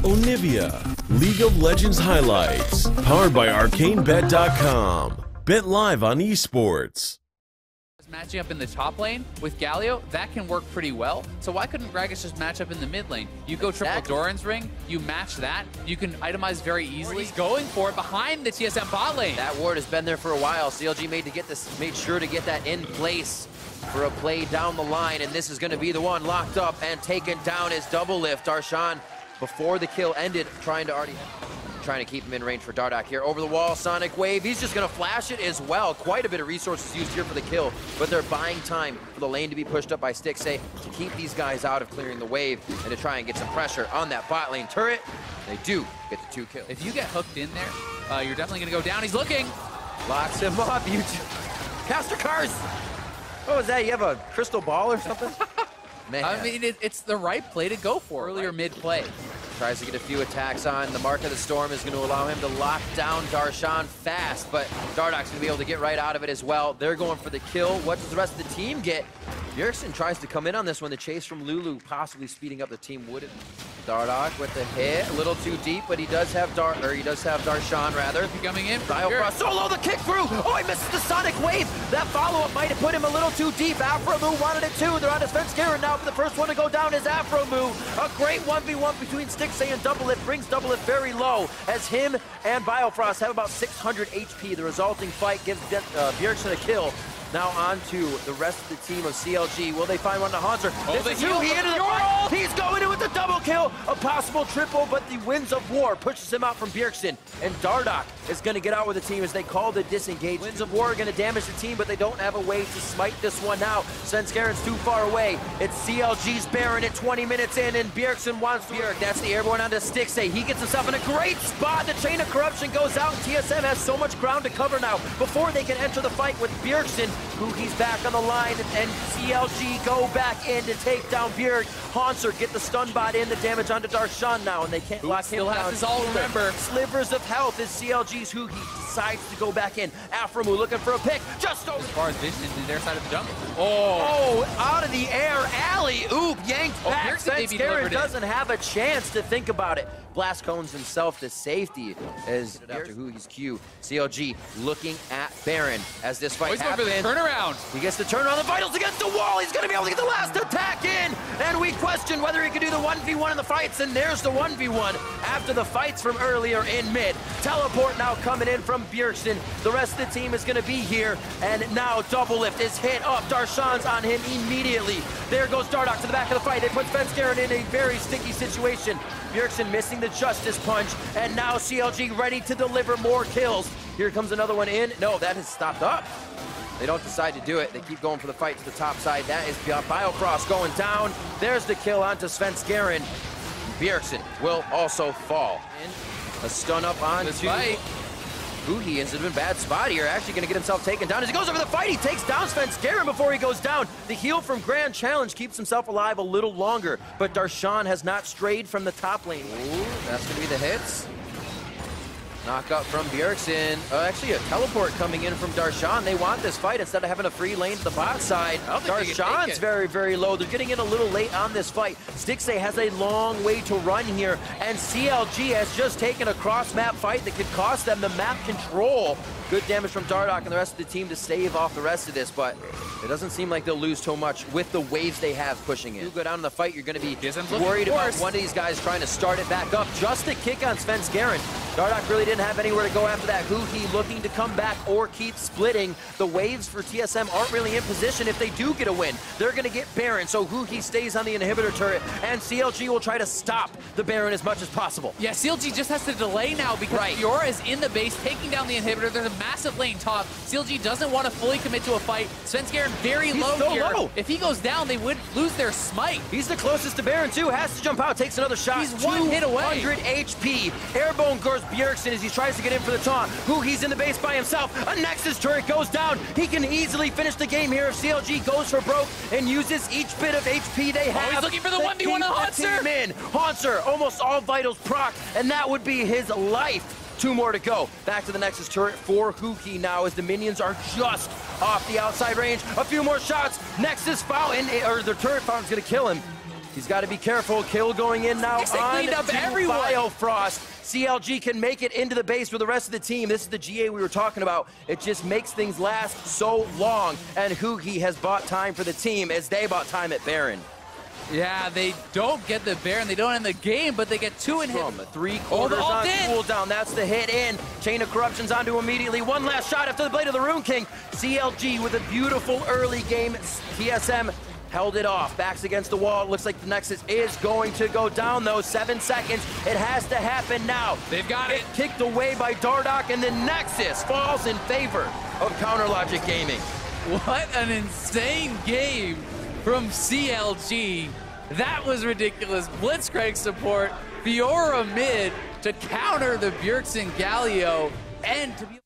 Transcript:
Onivia, League of Legends Highlights, powered by ArcaneBet.com. Bet live on esports. Matching up in the top lane with Galio, that can work pretty well. So why couldn't Gragas just match up in the mid lane? You go triple Doran's ring, you match that, you can itemize very easily. He's going for it behind the TSM bot lane. That ward has been there for a while. CLG made sure to get that in place for a play down the line, and this is going to be the one locked up and taken down as double lift. Darshan, before the kill ended, trying to keep him in range for Dardoch here. Over the wall, Sonic Wave. He's just going to flash it as well. Quite a bit of resources used here for the kill, but they're buying time for the lane to be pushed up by Stixxay to keep these guys out of clearing the wave and to try and get some pressure on that bot lane turret. They do get the 2 kills. If you get hooked in there, you're definitely going to go down. He's looking. Locks him up. Caster Cars. What was that? You have a crystal ball or something? Man. I mean, it's the right play to go for earlier mid-play. Tries to get a few attacks on. The Mark of the Storm is going to allow him to lock down Darshan fast, but Dardoch's going to be able to get right out of it as well. They're going for the kill. What does the rest of the team get? Bjergsen tries to come in on this one. The chase from Lulu possibly speeding up the team. Wouldn't. Dardoch with the hit, a little too deep, but he does have Darshan rather. Coming in. Biofrost solo the kick through. Oh, he misses the Sonic Wave. That follow-up might have put him a little too deep. Afromoo wanted it too. They're on his fence here, and now the first one to go down is Afromoo. A great 1v1 between Stixxay and Doublelift brings Doublelift very low, as him and Biofrost have about 600 HP. The resulting fight gives Bjergsen a kill. Now on to the rest of the team of CLG. Will they find one to Hanser? Oh, this is who he ended the fight. He's going in with the double kill. A possible triple, but the Winds of War pushes him out from Bjergsen. And Dardoch is going to get out with the team as they call the disengage. Winds of War are going to damage the team, but they don't have a way to smite this one now. Svenskaren's too far away. It's CLG's Baron at 20 minutes in, and Bjergsen wants Bjerg. That's the airborne onto Stixxay. He gets himself in a great spot. The Chain of Corruption goes out, and TSM has so much ground to cover now before they can enter the fight with Bjergsen. He's back on the line, and CLG go back in to take down Bjerg. Hanser get the stun bot in, the damage onto Darshan now, and they can't lock him down. Has his all, remember. Slivers of health is CLG's Hugi. Decides to go back in. Afromoo looking for a pick. Just over. As far as vision into their side of the jungle. Oh, out of the air. Alley oop, yanked back. Svenskaren doesn't have a chance to think about it. Blast cones himself to safety as after Hugi's Q. CLG looking at Baron as this fight happens. Going for the turnaround. He gets the turn on the Vitals against the wall. He's going to be able to get the last attack in. And we question whether he can do the 1v1 in the fights. And there's the 1v1 after the fights from earlier in mid. Teleport now coming in from Bjergsen. The rest of the team is going to be here. And now Doublelift is hit up. Darshan's on him immediately. There goes Dardoch to the back of the fight. They put Svenskaren in a very sticky situation. Bjergsen missing the Justice Punch. And now CLG ready to deliver more kills. Here comes another one in. No, that has stopped up. They don't decide to do it. They keep going for the fight to the top side. That is Biofrost going down. There's the kill onto Svenskaren. Bjergsen will also fall. A stun up onto Hugi. Is in a bad spot here. Actually going to get himself taken down. As he goes over the fight, he takes down Svenskaren before he goes down. The heal from Grand Challenge keeps himself alive a little longer, but Darshan has not strayed from the top lane. Ooh, that's going to be the hits. Knock up from Bjergsen. Actually, a teleport coming in from Darshan. They want this fight instead of having a free lane to the bot side. Darshan's very, very low. They're getting in a little late on this fight. Stixxay has a long way to run here, and CLG has just taken a cross-map fight that could cost them the map control. Good damage from Dardoch and the rest of the team to stave off the rest of this, but it doesn't seem like they'll lose too much with the waves they have pushing in. You go down in the fight, you're going to be worried about one of these guys trying to start it back up. Just a kick on Svenskaren. Dardoch really didn't have anywhere to go after that. Hugi looking to come back or keep splitting. The waves for TSM aren't really in position. If they do get a win, they're going to get Baron, so Hugi stays on the inhibitor turret, and CLG will try to stop the Baron as much as possible. Yeah, CLG just has to delay now because Fiora is in the base, taking down the inhibitor. There's a massive lane top. CLG doesn't want to fully commit to a fight. Svenskaren very low here. Low. If he goes down, they would lose their smite. He's the closest to Baron too. Has to jump out, takes another shot. He's one hit away. 200 HP. Airborne goes Bjergsen as he tries to get in for the taunt. Hugi's in the base by himself. A Nexus turret goes down. He can easily finish the game here if CLG goes for broke and uses each bit of HP they have. He's looking for the 1v1 on Hanser. Hanser, almost all vitals proc, and that would be his life. 2 more to go. Back to the Nexus turret for Hugi now as the minions are just off the outside range. A few more shots. Nexus fountain, or the turret fountain's gonna kill him. He's got to be careful. Kill going in now on Biofrost. CLG can make it into the base for the rest of the team. This is the GA we were talking about. It just makes things last so long. And Hugi has bought time for the team as they bought time at Baron. Yeah, they don't get the Baron. They don't end the game, but they get 2 in hit. From 3/4 on cooldown. That's the hit in. Chain of Corruptions onto immediately. One last shot after the Blade of the Rune King. CLG with a beautiful early game. TSM held it off. Backs against the wall. It looks like the Nexus is going to go down, though. 7 seconds. It has to happen now. They've got it. Kicked away by Dardoch, and the Nexus falls in favor of CounterLogic Gaming. What an insane game from CLG. That was ridiculous. Blitzcrank support, Fiora mid to counter the Bjergsen Galio, and to be